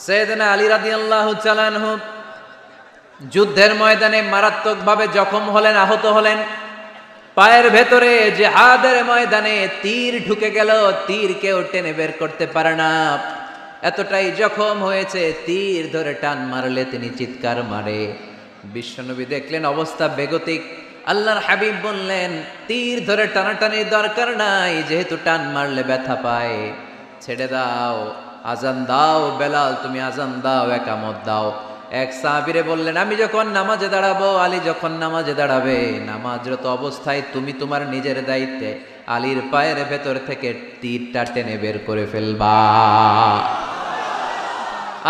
সাইয়েদনা আলী রাদিয়াল্লাহু তাআলা আনহু যুদ্ধের ময়দানে মারাত্মকভাবে জখম হলেন, আহত হলেন। পায়ের ভেতরে জিহাদের ময়দানে তীর ঢুকে গেল, তীর কেউ টেনে বের করতে পারে না। এতটাই জখম হয়েছে, তীর ধরে টান মারলে তিনি চিৎকার মারে। বিশ্বনবী দেখলেন অবস্থা বেগতিক। আল্লাহর হাবিব বললেন, তীর ধরে টানাটানির দরকার নাই, যেহেতু টান মারলে ব্যথা পায়, ছেড়ে দাও, আজান দাও। বেলাল, তুমি আজান দাও, একামত দাও। এক সাহাবীরে বললেন, আমি যখন নামাজে দাঁড়াবো, আলী যখন নামাজে দাঁড়াবে, নামাজরত অবস্থায় তুমি তোমার নিজের দায়িত্বে আলীর পায়ের ভেতর থেকে তীরটা টেনে বের করে ফেলবা।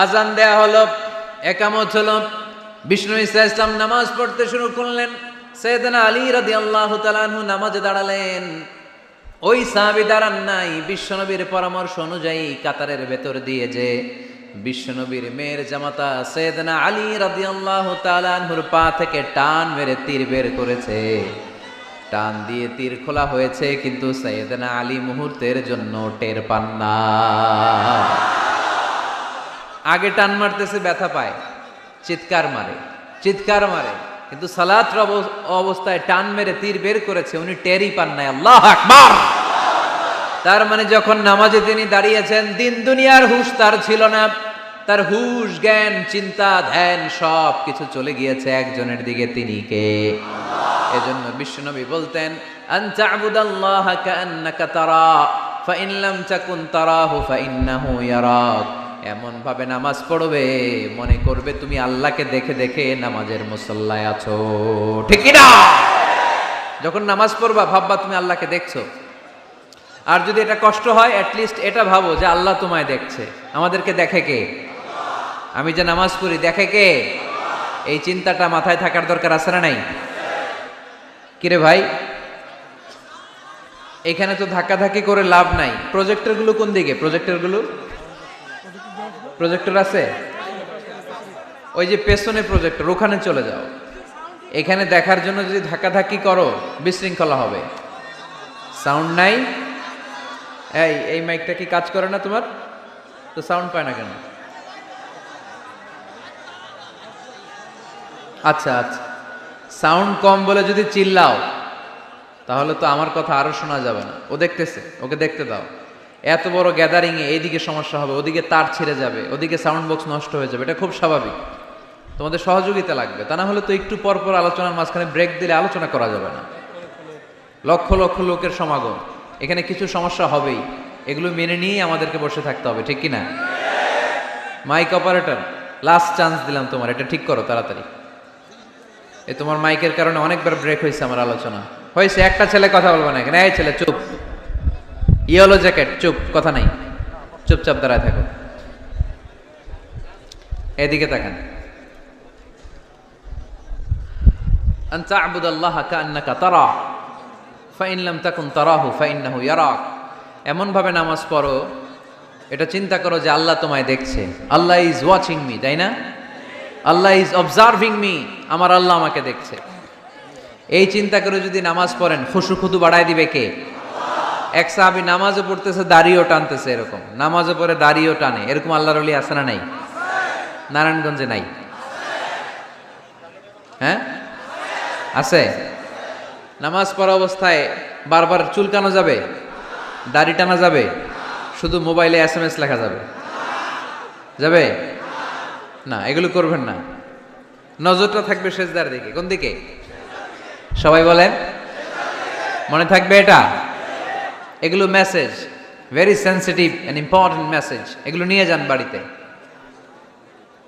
আজান দেয়া হলো, একামত হলো, বিষ্ণু ঈসা ইসলাম নামাজ পড়তে শুরু করলেন। সাইয়েদনা আলী রাদিয়াল্লাহু তাআলা আনহু নামাজে দাঁড়ালেন। ওই সাহাবী দাঁড়ান নাই, বিশ্বনবীর পরামর্শ অনুযায়ী কাতারের ভেতর দিয়ে যে বিশ্বনবীর মেয়ের জামাতা সাইয়েদনা আলী রাদিয়াল্লাহু তাআলা আনহুর পা থেকে টান মেরে তীর বের করেছে। টান দিয়ে তীর খোলা হয়েছে, কিন্তু সাইয়েদনা আলী মুহূর্তের জন্য টের পান না। আগে টান মারতেছে, ব্যথা পায়, চিৎকার মারে, চিৎকার মারে, কিন্তু সালাতের অবস্থায় টান মেরে তীর বের করেছে, উনি টেরই পান নাই। আল্লাহু আকবার। তার মানে যখন নামাজে তিনি দাঁড়িয়েছেন, দিন দুনিয়ার হুঁশ তার ছিল না। তার হুঁশ, জ্ঞান, চিন্তা, ধ্যান সব কিছু চলে গিয়েছে একজনের দিকে, তিনি কে? এজন্য বিশ্বনবী বলতেন, আনতা আবুদাল্লাহা কাআন্নাকা তারা ফাইন লাম তাকুন তারাহু ফাইন্নাহু ইয়ারাক। এমন ভাবে নামাজ পড়বে, মনে করবে তুমি আল্লাহকে দেখে দেখে নামাজের মুসল্লায় আছো, ঠিক কি না? যখন নামাজ পড়বা ভাববা তুমি আল্লাহকে দেখছো। আর যদি এটা কষ্ট হয়, অ্যাটলিস্ট এটা ভাবো যে আল্লাহ তোমায় দেখছে। আমাদেরকে দেখে কে? আমি যে নামাজ পড়ি, দেখে কে? এই চিন্তাটা মাথায় থাকার দরকার আছে না নাই? কিরে ভাই, এখানে তো ধাক্কাধাক্কি করে লাভ নাই। প্রজেক্টরগুলো কোন দিকে? প্রজেক্টরগুলো, প্রজেক্টর আছে ওই যে পেছনে প্রজেক্টর, ওখানে চলে যাও। এখানে দেখার জন্য যদি ধাক্কাধাক্কি করো, বিশৃঙ্খলা হবে। সাউন্ড নাই। এই মাইকটা কি কাজ করে না তোমার? তো সাউন্ড পায় না কেন? আচ্ছা আচ্ছা, সাউন্ড কম বলে যদি চিল্লাও, তাহলে তো আমার কথা আরো শোনা যাবে না। ও দেখতেছে, ওকে দেখতে দাও। এত বড় গ্যাদারিং এ এইদিকে সমস্যা হবে, ওদিকে তার ছিঁড়ে যাবে, ওদিকে সাউন্ড বক্স নষ্ট হয়ে যাবে, এটা খুব স্বাভাবিক। তোমাদের সহযোগিতা লাগবে, তা না হলে তো একটু পর পর আলোচনার মাঝখানে ব্রেক দিলে আলোচনা করা যাবে না। লক্ষ লক্ষ লোকের সমাগম, এখানে কিছু সমস্যা হবেই, এগুলো মেনে নিয়েই আমাদেরকে বসে থাকতে হবে, ঠিক কিনা? মাইক অপারেটর, লাস্ট চান্স দিলাম তোমার, এটা ঠিক করো তাড়াতাড়ি। এ তোমার মাইকের কারণে অনেকবার ব্রেক হয়েছে আমার আলোচনা। হয়েছে, একটা ছেলে কথা বলবো না এখানে। এই ছেলে চুপ, ইয়েলো জ্যাকেট, চুপ, কথা নাই, চুপচাপ দাঁড়ায় থাকো। এদিকে তাকান। আন তা'বুদাল্লাহা কাআন্নাকা তারা ফাইন লাম তাকুন তারাহু ফাইন্নাহু ইয়ারাক। এমন ভাবে নামাজ পড়ো, এটা চিন্তা করো যে আল্লাহ তোমায় দেখছে। আল্লাহ ইজ ওয়াচিং মি, তাই না? আল্লাহ ইজ অবজার্ভিং মি, আমার আল্লাহ আমাকে দেখছে। এই চিন্তা করে যদি নামাজ পড়েন, খুশু খুদু বাড়ায় দিবে কে? এক সাহাবী নামাজও পড়তেছে, দাড়িও টানতেছে, এরকম নামাজও পড়ে দাড়িও টানে, এরকম আল্লাহর ওলি আছে না নাই? নারায়ণগঞ্জে নাই? হ্যাঁ আছে। নামাজ পড়া অবস্থায় বারবার চুলকানো যাবে, দাড়ি টানা যাবে, শুধু মোবাইলে SMS লেখা যাবে? যাবে না, এগুলো করবেন না। নজরটা থাকবে সেজদার দিকে। কোন দিকে? সবাই বলেন, মনে থাকবে এটা। এগুলো message, very sensitive and important message. এগুলো নিয়ে যান বাড়িতে।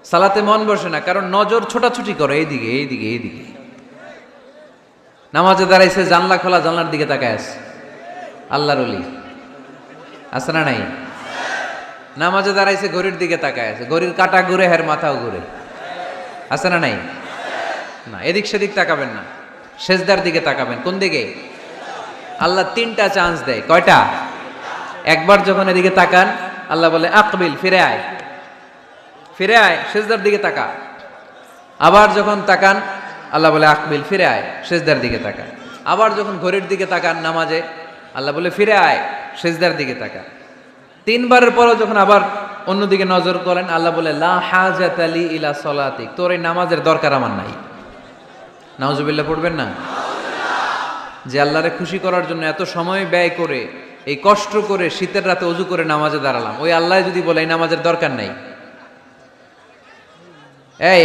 সালাতে মন বসে না, কারণ নজর ছোটাছুটি করে এইদিকে এইদিকে এইদিকে। নামাজে দাঁড়াইছে, জানলা খোলা, জানলার দিকে তাকায় আছে। আল্লাহর ওলি আছে না নাই? নামাজে দাঁড়াইছে, ঘড়ির দিকে তাকায় আছে, ঘড়ির কাঁটা ঘুরে, হের মাথাও ঘুরে, আছে না নাই? না, এদিক সেদিক তাকাবেন না, সেজদার দিকে তাকাবেন। কোন দিকে? আল্লাহ তিনটা চান্স দেয়। কয়টা? একবার যখন এদিকে তাকান, আল্লাহ বলে আকবিল, ফিরে আয়, ফিরে আয়, সেজদার দিকে তাকা। আবার যখন তাকান, আল্লাহ বলে আকবিল, ফিরে আয়, সেজদার দিকে তাকা। আবার যখন ঘড়ির দিকে তাকান নামাজে, আল্লাহ বলে ফিরে আয়, সেজদার দিকে তাকা। তিনবারের পরও যখন আবার অন্যদিকে নজর করেন, আল্লাহ বলে লা হাজাতা লি ইলা সলাতিক, তোর এই নামাজের দরকার আমার নাই। নাউজুবিল্লাহ পড়বেন না? যে আল্লাহরে খুশি করার জন্য এত সময় ব্যয় করে, এই কষ্ট করে শীতের রাতে ওযু করে নামাজে দাঁড়ালাম, ওই আল্লাহ যদি বলে এই নামাজের দরকার নাই।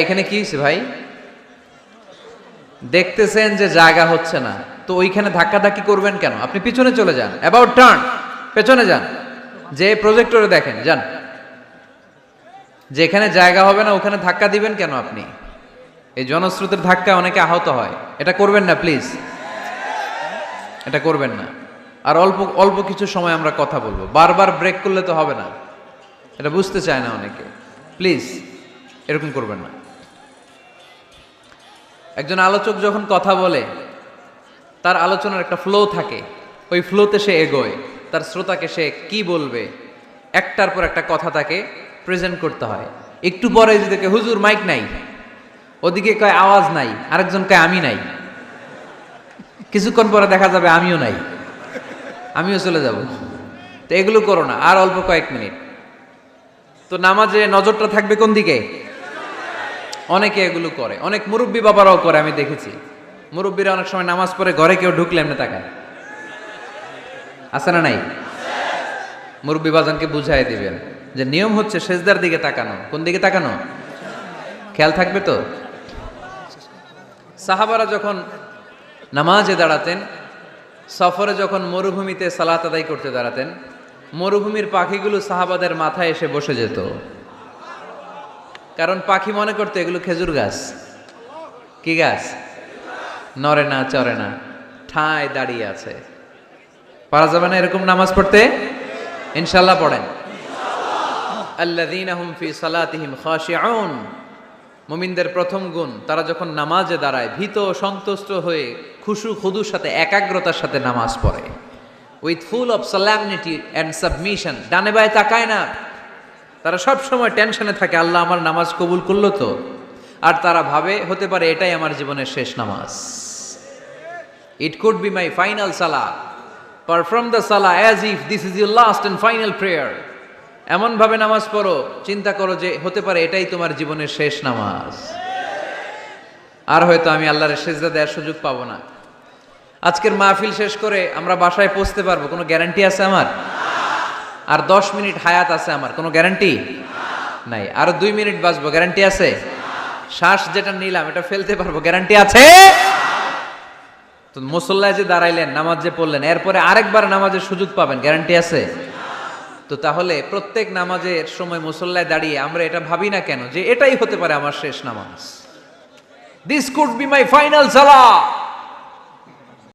এখানে কি হয়েছে ভাই? দেখতেছেন যে জায়গা হচ্ছে না, তো ওইখানে ধাক্কাধাক্কি করবেন কেন? আপনি পিছনে চলে যান, অ্যাবাউট টার্ন, পেছনে যান, যে প্রজেক্টরে দেখেন যান। যেখানে জায়গা হবে না ওখানে ধাক্কা দিবেন কেন আপনি? এই জনস্রোতের ধাক্কা অনেকে আহত হয়, এটা করবেন না প্লিজ, এটা করবেন না। আর অল্প অল্প কিছু সময় আমরা কথা বলবো, বারবার ব্রেক করলে তো হবে না, এটা বুঝতে চায় না অনেকে। প্লিজ এরকম করবেন না। একজন আলোচক যখন কথা বলে, তার আলোচনার একটা ফ্লো থাকে, ওই ফ্লোতে সে এগোয়, তার শ্রোতাকে সে কি বলবে একটার পর একটা কথা তাকে প্রেজেন্ট করতে হয়। একটু পরে যদি দেখে হুজুর মাইক নাই, ওদিকে কয় আওয়াজ নাই, আরেকজন কয় আমি নাই, কিছুক্ষণ পরে দেখা যাবে আমিও নাই, আমিও চলে যাব। তো এগুলো করো না, আর অল্প কয়েক মিনিট। তো নামাজে নজরটা থাকবে কোন দিকে? অনেকে এগুলো করে, অনেক মুরব্বী বাবারাও করে, আমি দেখেছি। মুরব্বীরা অনেক সময় নামাজ পড়ে ঘরে কেউ ঢুকলে এমনি তাকায়, আছে না নাই? মুরব্বী বাজানকে বুঝাই দিবেন যে নিয়ম হচ্ছে সেজদার দিকে তাকানো। কোন দিকে তাকানো? খেয়াল থাকবে তো। সাহাবারা যখন নামাজে দাঁড়াতেন, সফরে যখন মরুভূমিতে সালাত আদায় করতে দাঁড়াতেন, মরুভূমির পাখিগুলো সাহাবাদের মাথায় এসে বসে যেত। কারণ পাখি মনে করতো এগুলো খেজুর গাছ। কি গাছ? নড়ে না, চড়ে না, ঠায় দাঁড়িয়ে আছে। পারা যাবে না এরকম নামাজ পড়তে? ইনশাআল্লাহ পড়েন। আল্লাযীনা হুম ফি সালাতিহিম খাশিউন, মুমিনদের প্রথম গুণ, তারা যখন নামাজে দাঁড়ায় ভীত সন্তুষ্ট হয়ে খুশু খুদুর সাথে একাগ্রতার সাথে নামাজ পড়ে, with full of solemnity and submission. ডানে বায়ে তাকায় না, তারা সব সময় টেনশনে থাকে আল্লাহ আমার নামাজ কবুল করলো তো। আর তারা ভাবে হতে পারে এটাই আমার জীবনের শেষ নামাজ, it could be my final Salah, perform the Salah as if this is your last and final prayer. এমন ভাবে নামাজ পড়ো, চিন্তা করো যে হতে পারে এটাই তোমার জীবনের শেষ নামাজ, আর হয়তো আমি আল্লাহর সেজদা দেওয়ার সুযোগ পাবো না। আজকের মাহফিল শেষ করে আমরা বাসায় পৌঁছতে পারবো কোনো গ্যারান্টি আছে আমার? আর 10 মিনিট হায়াত আছে আমার, কোনো গ্যারান্টি নাই। আরো 2 মিনিট বাঁচবো, গ্যারান্টি আছে? শ্বাস যেটা নিলাম এটা ফেলতে পারবো, গ্যারান্টি আছে? তো মুসল্লায় যে দাঁড়াইলেন, নামাজ যে পড়লেন, এরপরে আরেকবার নামাজের সুযোগ পাবেন, গ্যারান্টি আছে? তো তাহলে প্রত্যেক নামাজের সময় মুসল্লায় দাঁড়িয়ে আমরা এটা ভাবি না কেন যে এটাই হতে পারে আমার শেষ নামাজ, this could be my final Salah.